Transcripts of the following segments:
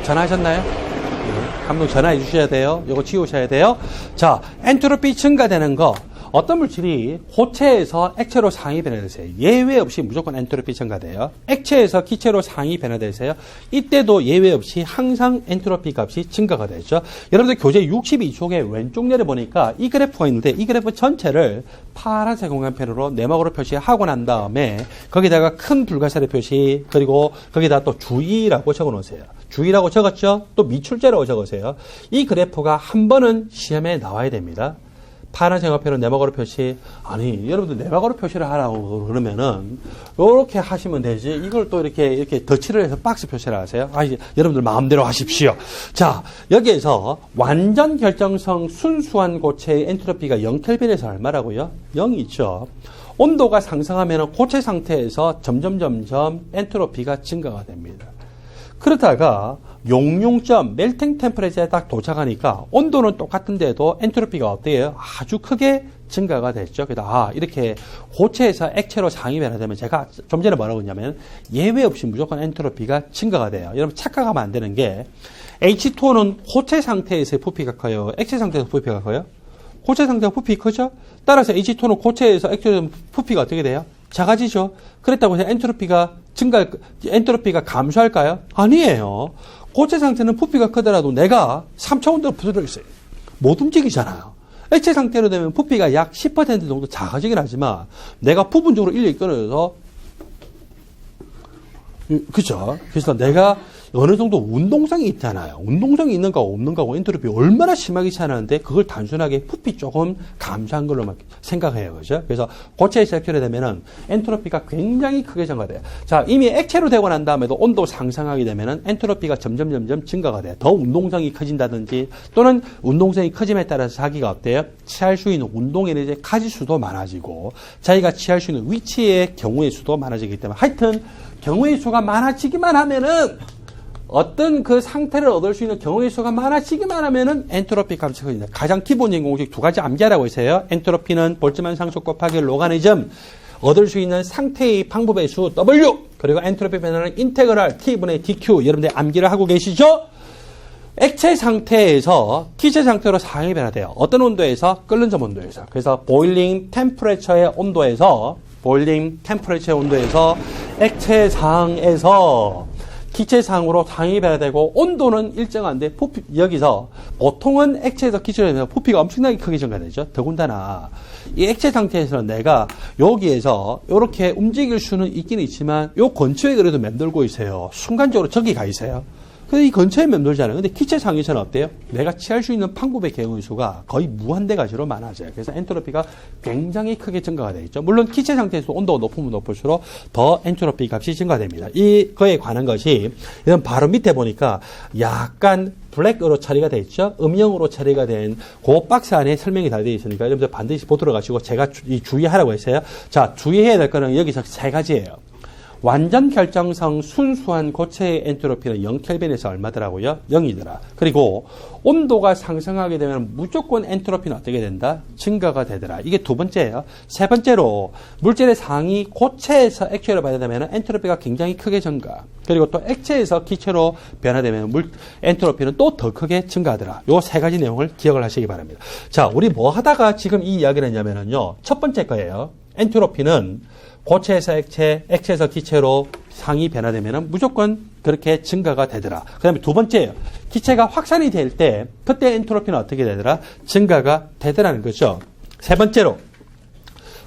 전화하셨나요? 네. 감독 전화해 주셔야 돼요. 이거 지우셔야 돼요. 자, 엔트로피 증가되는 거. 어떤 물질이 고체에서 액체로 상위 변화되세요. 예외 없이 무조건 엔트로피 증가돼요. 액체에서 기체로 상위 변화되세요. 이때도 예외 없이 항상 엔트로피 값이 증가가 되죠. 여러분들 교재 62쪽에 왼쪽 내려보니까 이 그래프가 있는데 이 그래프 전체를 파란색 공간펜으로 내막으로 표시하고 난 다음에 거기다가 큰 불가사리 표시 그리고 거기다 또 주의라고 적어놓으세요. 주의라고 적었죠? 또 미출제라고 적으세요. 이 그래프가 한 번은 시험에 나와야 됩니다. 파란색 화폐로 내막으로 표시. 아니, 여러분들 내막으로 표시를 하라고 그러면은, 요렇게 하시면 되지. 이걸 또 이렇게 덧칠을 해서 박스 표시를 하세요. 여러분들 마음대로 하십시오. 자, 여기에서 완전 결정성 순수한 고체의 엔트로피가 0켈빈에서 얼마라고요? 0이죠. 온도가 상승하면 고체 상태에서 점점 엔트로피가 증가가 됩니다. 그러다가 용융점 멜팅 템퍼레처에 딱 도착하니까 온도는 똑같은데도 엔트로피가 어때요? 아주 크게 증가가 됐죠. 그래서 이렇게 고체에서 액체로 상위 변화되면 제가 좀 전에 뭐라고 했냐면 예외 없이 무조건 엔트로피가 증가가 돼요. 여러분 착각하면 안 되는 게 H2O는 고체 상태에서의 부피가 커요. 액체 상태에서 부피가 커요? 고체 상태가 부피 크죠? 따라서 H2O는 고체에서 액체에서 부피가 어떻게 돼요? 작아지죠. 그렇다고 해서 엔트로피가 감소할까요? 아니에요. 고체 상태는 부피가 크더라도 내가 3차원대로 부서져 있어요. 못 움직이잖아요. 액체 상태로 되면 부피가 약 10% 정도 작아지긴 하지만 내가 부분적으로 인력이 끊어져서 그죠? 그래서 내가 어느 정도 운동성이 있잖아요. 운동성이 있는 거하고 없는 거하고 엔트로피 얼마나 심하게 차이나는데 그걸 단순하게 부피 조금 감소한 걸로만 생각해요. 그죠? 그래서 고체에서 액체로 되면은 엔트로피가 굉장히 크게 증가돼요. 자, 이미 액체로 되고 난 다음에도 온도 상승하게 되면은 엔트로피가 점점 증가가 돼요. 더 운동성이 커진다든지 또는 운동성이 커짐에 따라서 자기가 어때요? 취할 수 있는 운동 에너지의 가지 수도 많아지고 자기가 취할 수 있는 위치의 경우의 수도 많아지기 때문에 하여튼 경우의 수가 많아지기만 하면은 어떤 그 상태를 얻을 수 있는 경우의 수가 많아지기만 하면은 엔트로피 값이 커진다. 가장 기본적인 공식 두 가지 암기하라고 있어요. 엔트로피는 볼츠만 상수 곱하기 로가리즘 얻을 수 있는 상태의 방법의 수 W 그리고 엔트로피 변화는 인테그랄 T분의 DQ 여러분들 암기를 하고 계시죠? 액체 상태에서 기체 상태로 상위 변화돼요. 어떤 온도에서? 끓는 점 온도에서. 그래서 보일링 템퍼레처의 온도에서 액체상에서 기체상으로 상위 변화되고 온도는 일정한데 여기서 보통은 액체에서 기체로 되면 부피가 엄청나게 크게 증가되죠. 더군다나 이 액체 상태에서는 내가 여기에서 이렇게 움직일 수는 있긴 있지만 요 근처에 그래도 맴돌고 있어요. 순간적으로 저기 가 있어요. 근데 이 근처에 맴돌잖아요. 근데 기체 상에서는 어때요? 내가 취할 수 있는 방법의 경우의 수가 거의 무한대 가지로 많아져요. 그래서 엔트로피가 굉장히 크게 증가가 되어 있죠. 물론 기체 상태에서 온도가 높으면 높을수록 더 엔트로피 값이 증가됩니다. 이거에 관한 것이 이런 바로 밑에 보니까 약간 블랙으로 처리가 되어 있죠. 음영으로 처리가 된 그 박스 안에 설명이 다 되어 있으니까 여러분들 반드시 보도록 하시고 제가 주의하라고 했어요. 자, 주의해야 될 거는 여기서 세 가지예요. 완전 결정성 순수한 고체의 엔트로피는 0켈빈에서 얼마더라고요? 0이더라. 그리고 온도가 상승하게 되면 무조건 엔트로피는 어떻게 된다? 증가가 되더라. 이게 두 번째예요. 세 번째로 물질의 상위 고체에서 액체로 변화되면 엔트로피가 굉장히 크게 증가. 그리고 또 액체에서 기체로 변화되면 엔트로피는 또 더 크게 증가하더라. 요 세 가지 내용을 기억을 하시기 바랍니다. 자, 우리 뭐 하다가 지금 이 이야기를 했냐면요. 첫 번째 거예요. 엔트로피는 고체에서 액체, 액체에서 기체로 상위 변화되면 무조건 그렇게 증가가 되더라. 그 다음에 두 번째예요. 기체가 확산이 될 때 그때 엔트로피는 어떻게 되더라? 증가가 되더라는 거죠. 세 번째로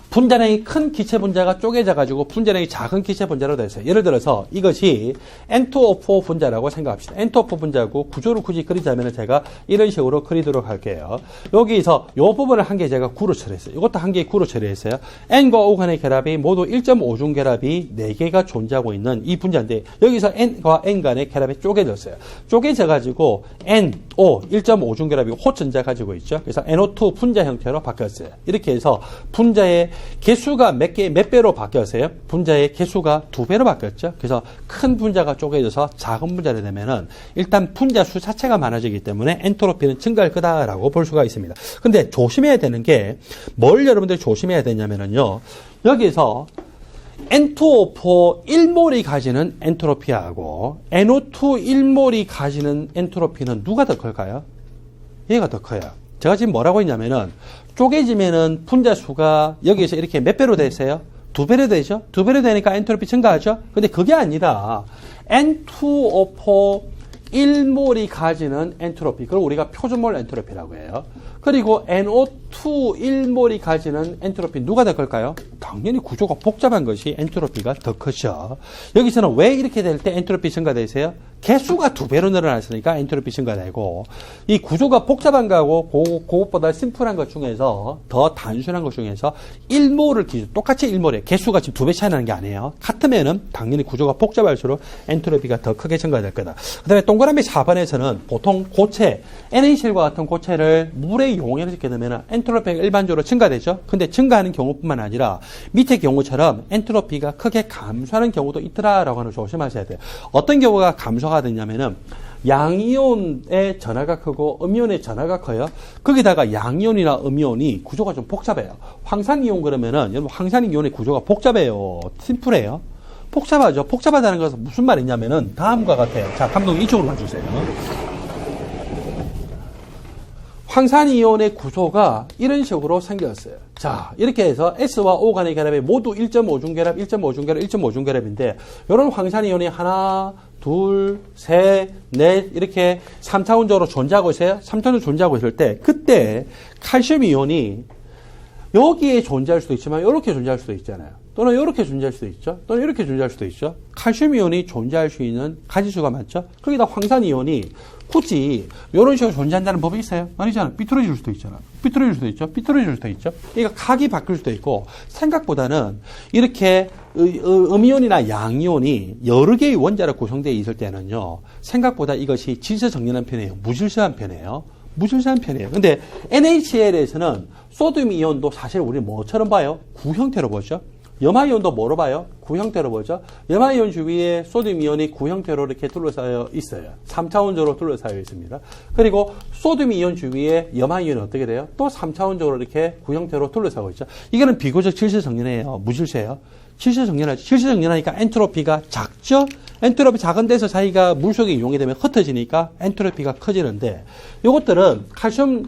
분자량이 큰 기체 분자가 쪼개져가지고 분자량이 작은 기체 분자로 됐어요. 예를 들어서 이것이 N2O4 분자라고 생각합시다. N2O4 분자고 구조를 굳이 그리자면 제가 이런 식으로 그리도록 할게요. 여기서 이 부분을 한 개 제가 구로 처리했어요. 이것도 한 개 구로 처리했어요. N과 O 간의 결합이 모두 1.5중 결합이 4개가 존재하고 있는 이 분자인데 여기서 N과 N 간의 결합이 쪼개졌어요. 쪼개져가지고 N, O 1.5중 결합이 호전자 가지고 있죠. 그래서 NO2 분자 형태로 바뀌었어요. 이렇게 해서 분자의 개수가 몇 배로 바뀌었어요? 분자의 개수가 2배로 바뀌었죠. 그래서 큰 분자가 쪼개져서 작은 분자가 되면은 일단 분자 수 자체가 많아지기 때문에 엔트로피는 증가할 거다라고 볼 수가 있습니다. 근데 조심해야 되는 게 뭘 여러분들이 조심해야 되냐면은요. 여기서 N2O4 1몰이 가지는 엔트로피하고 NO2 1몰이 가지는 엔트로피는 누가 더 클까요? 얘가 더 커요. 제가 지금 뭐라고 했냐면은 쪼개지면은 분자수가 여기에서 이렇게 몇 배로 되세요? 2배로 되죠? 2배로 되니까 엔트로피 증가하죠? 근데 그게 아니라 N2O4 1몰이 가지는 엔트로피, 그걸 우리가 표준몰 엔트로피라고 해요. 그리고 NO2 1몰이 가지는 엔트로피 누가 더 클까요? 당연히 구조가 복잡한 것이 엔트로피가 더 크죠. 여기서는 왜 이렇게 될 때 엔트로피 증가되세요? 개수가 2배로 늘어났으니까 엔트로피 증가되고, 이 구조가 복잡한 거하고 그것보다 심플한 것 중에서 더 단순한 것 중에서 1몰을 기준, 똑같이 1몰이에요. 개수가 지금 2배 차이 나는 게 아니에요. 같으면은 당연히 구조가 복잡할수록 엔트로피가 더 크게 증가될 거다. 그 다음에 동그라미 4번에서는 보통 고체, NaCl과 같은 고체를 물에 용해를 시키게 되면 엔트로피가 일반적으로 증가되죠. 근데 증가하는 경우뿐만 아니라 밑의 경우처럼 엔트로피가 크게 감소하는 경우도 있더라라고 하는 거 조심하셔야 돼요. 어떤 경우가 감소가 되냐면은 양이온의 전하가 크고 음이온의 전하가 커요. 거기다가 양이온이나 음이온이 구조가 좀 복잡해요. 황산이온 그러면은 여러분 황산이온의 구조가 복잡해요. 심플해요. 복잡하죠. 복잡하다는 것은 무슨 말이냐면은 다음과 같아요. 자, 감독님 이쪽으로 와주세요. 황산이온의 구조가 이런 식으로 생겼어요. 자, 이렇게 해서 S와 O 간의 결합이 모두 1.5중 결합, 1.5중 결합, 1.5중 결합인데, 이런 황산이온이 하나, 둘, 셋, 넷, 이렇게 3차원적으로 존재하고 있어요. 3차원적으로 존재하고 있을 때, 그때 칼슘 이온이 여기에 존재할 수도 있지만, 이렇게 존재할 수도 있잖아요. 또는 이렇게 존재할 수도 있죠. 또는 이렇게 존재할 수도 있죠. 칼슘 이온이 존재할 수 있는 가지수가 많죠. 거기다 황산 이온이 굳이 이런 식으로 존재한다는 법이 있어요? 아니잖아. 삐뚤어질 수도 있잖아. 삐뚤어질 수도 있죠. 삐뚤어질 수도 있죠. 그러니까 각이 바뀔 수도 있고, 생각보다는 이렇게 음이온이나 양이온이 여러 개의 원자로 구성되어 있을 때는요, 생각보다 이것이 질서정연한 편이에요. 무질서한 편이에요. 무질서한 편이에요. 근데 NaCl에서는 소듐 이온도 사실 우리 뭐처럼 봐요? 구형태로 보죠. 염화이온도 뭐로 봐요? 구형태로 보죠. 염화이온 주위에 소듐 이온이 구형태로 이렇게 둘러싸여 있어요. 3차원적으로 둘러싸여 있습니다. 그리고 소듐 이온 주위에 염화이온은 어떻게 돼요? 또 3차원적으로 이렇게 구형태로 둘러싸고 있죠. 이거는 비교적 질서정연해요. 무질서해요. 질서정연하죠. 질서정연하니까 엔트로피가 작죠? 엔트로피 작은 데서 자기가 물속에 이용이 되면 흩어지니까 엔트로피가 커지는데, 요것들은 칼슘,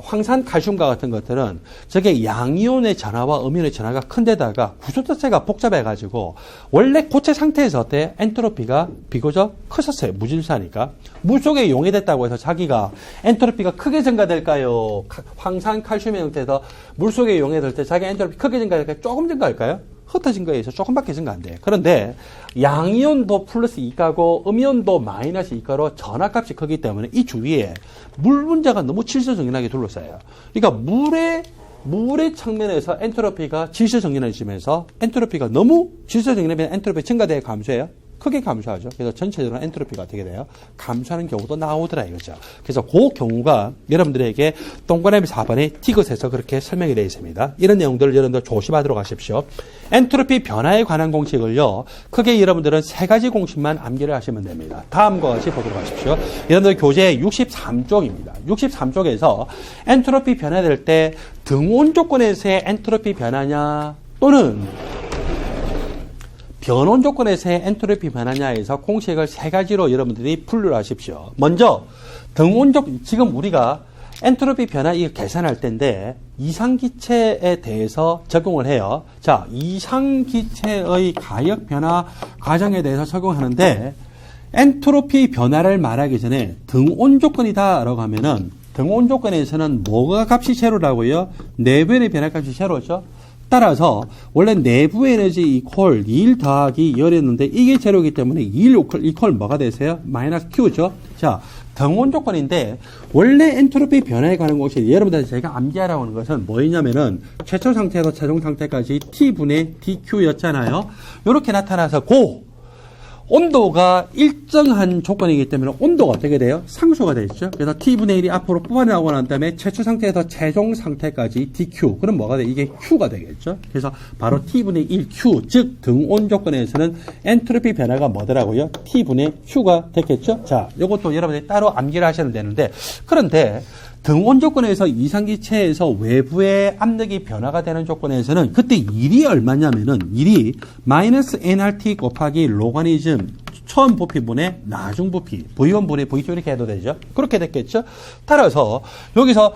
황산 칼슘과 같은 것들은 저게 양이온의 전하와 음이온의 전하가 큰 데다가 구조 자체가 복잡해가지고 원래 고체 상태에서 어때? 엔트로피가 비교적 컸었어요. 무질서하니까. 물속에 용해됐다고 해서 자기가 엔트로피가 크게 증가될까요? 황산 칼슘의 형태에서 물속에 용해될 때 자기 엔트로피 크게 증가될까요? 조금 증가할까요? 흩어진 거에 의해서 조금밖에 증가 안 돼요. 그런데 양이온도 플러스 2가고 음이온도 마이너스 2가로 전하값이 크기 때문에 이 주위에 물 분자가 너무 질서정연하게 둘러싸여요. 그러니까 물의 측면에서 엔트로피가 질서정연해지면서 엔트로피가 너무 질서정연해지면 엔트로피 증가되어 감소해요. 크게 감소하죠. 그래서 전체적으로 엔트로피가 어떻게 돼요? 감소하는 경우도 나오더라 이거죠. 그래서 그 경우가 여러분들에게 동그라미 4번의 티귿에서 그렇게 설명이 되어 있습니다. 이런 내용들을 여러분들 조심하도록 하십시오. 엔트로피 변화에 관한 공식을요, 크게 여러분들은 3가지 공식만 암기를 하시면 됩니다. 다음과 같이 보도록 하십시오. 여러분들 교재 63쪽입니다. 63쪽에서 엔트로피 변화될 때 등온 조건에서의 엔트로피 변화냐, 또는 변온 조건에서의 엔트로피 변화냐에서 공식을 3가지로 여러분들이 분류를 하십시오. 먼저 지금 우리가 엔트로피 변화 이거 계산할 때인데 이상기체에 대해서 적용을 해요. 자, 이상기체의 가역 변화 과정에 대해서 적용하는데, 엔트로피 변화를 말하기 전에 등온 조건이다라고 하면은, 등온 조건에서는 뭐가 값이 제로라고요? 내부의 변화 값이 제로죠. 따라서 원래 내부 에너지 이퀄 1 더하기 열이었는데 이게 제로이기 때문에 1 이퀄 뭐가 되세요? 마이너스 Q죠. 자, 등온 조건인데 원래 엔트로피 변화에 관한 것이 여러분들한테 제가 암기하라고 하는 것은 뭐였냐면은 최초 상태에서 최종 상태까지 T분의 DQ였잖아요. 이렇게 나타나서 온도가 일정한 조건이기 때문에 온도가 어떻게 돼요? 상수가 되죠. 그래서 T분의 1이 앞으로 뽑아나오고 난 다음에 최초 상태에서 최종 상태까지 DQ. 그럼 뭐가 돼? 이게 Q가 되겠죠. 그래서 바로 T분의 1Q, 즉 등온 조건에서는 엔트로피 변화가 뭐더라고요? T분의 Q가 됐겠죠. 자, 이것도 여러분들이 따로 암기를 하셔야 되는데, 그런데 등온 조건에서 이상기체에서 외부의 압력이 변화가 되는 조건에서는 그때 일이 얼마냐면은 일이 마이너스 nRT 곱하기 로가리즘 처음 부피분의 나중 부피 V1분의 V2 이렇게 해도 되죠. 그렇게 됐겠죠. 따라서 여기서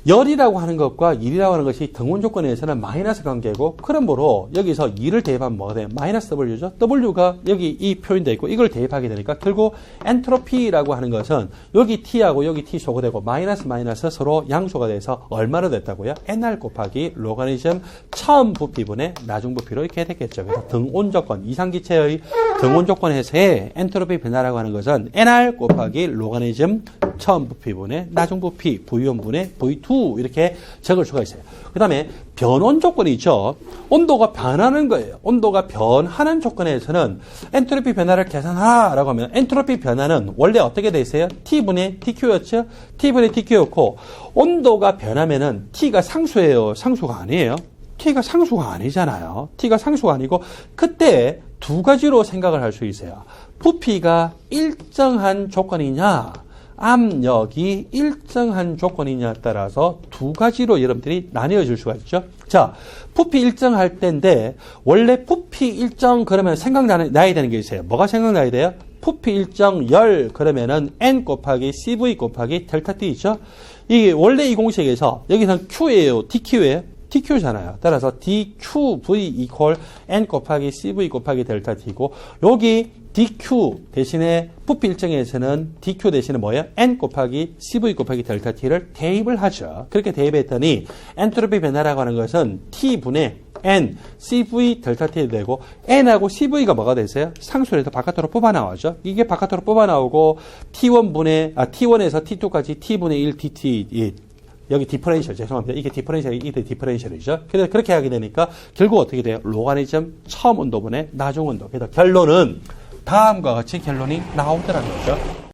열이라고 하는 것과 일이라고 하는 것이 등온 조건에서는 마이너스 관계고, 그러므로 여기서 일을 대입하면 뭐가 돼요? 마이너스 W죠. W가 여기 이 표현되어 있고 이걸 대입하게 되니까 결국 엔트로피라고 하는 것은 여기 T하고 여기 T 소거되고 마이너스 서로 양소가 돼서 얼마로 됐다고요? NR 곱하기 로가리즘 처음 부피분의 나중 부피로 이렇게 됐겠죠. 그래서 등온 조건, 이상기체의 등온 조건에서의 엔트로피 변화라고 하는 것은 NR 곱하기 로가리즘 처음 부피분의 나중 부피 V1분의 V2 이렇게 적을 수가 있어요. 그 다음에 변온 조건이 있죠. 온도가 변하는 거예요. 온도가 변하는 조건에서는 엔트로피 변화를 계산하라고 하면 엔트로피 변화는 원래 어떻게 돼 있어요? T분의 DQ였죠? T분의 DQ였고 온도가 변하면은 T가 상수예요? 상수가 아니에요? T가 상수가 아니잖아요. T가 상수가 아니고 그때 두 가지로 생각을 할 수 있어요. 부피가 일정한 조건이냐 압력이 일정한 조건이냐에 따라서 두 가지로 여러분들이 나뉘어질 수가 있죠. 자, 부피 일정할 때인데 원래 부피 일정 그러면 생각나야 되는 게 있어요. 뭐가 생각나야 돼요? 부피 일정 열 그러면은 N 곱하기 CV 곱하기 델타 T 있죠. 이게 원래 이 공식에서 여기서는 Q예요, DQ예요. DQ잖아요. 따라서 DQV equal N 곱하기 CV 곱하기 델타 T고 여기 DQ 대신에 부피 일정에서는 DQ 대신에 뭐예요? N 곱하기 CV 곱하기 델타 T를 대입을 하죠. 그렇게 대입했더니 엔트로피 변화라고 하는 것은 T분의 N, CV 델타 T 되고 N하고 CV가 뭐가 되세요? 상수에서 바깥으로 뽑아 나오죠. 이게 바깥으로 뽑아 나오고 T1에서 T2까지 T분의 1 DT 여기 디퍼렌셜, 죄송합니다. 이게 디퍼렌셜이죠. 그래서 그렇게 하게 되니까 결국 어떻게 돼요? 로가리즘 처음 온도분의 나중 온도. 그래서 결론은 다음과 같이 결론이 나오더라는 거죠.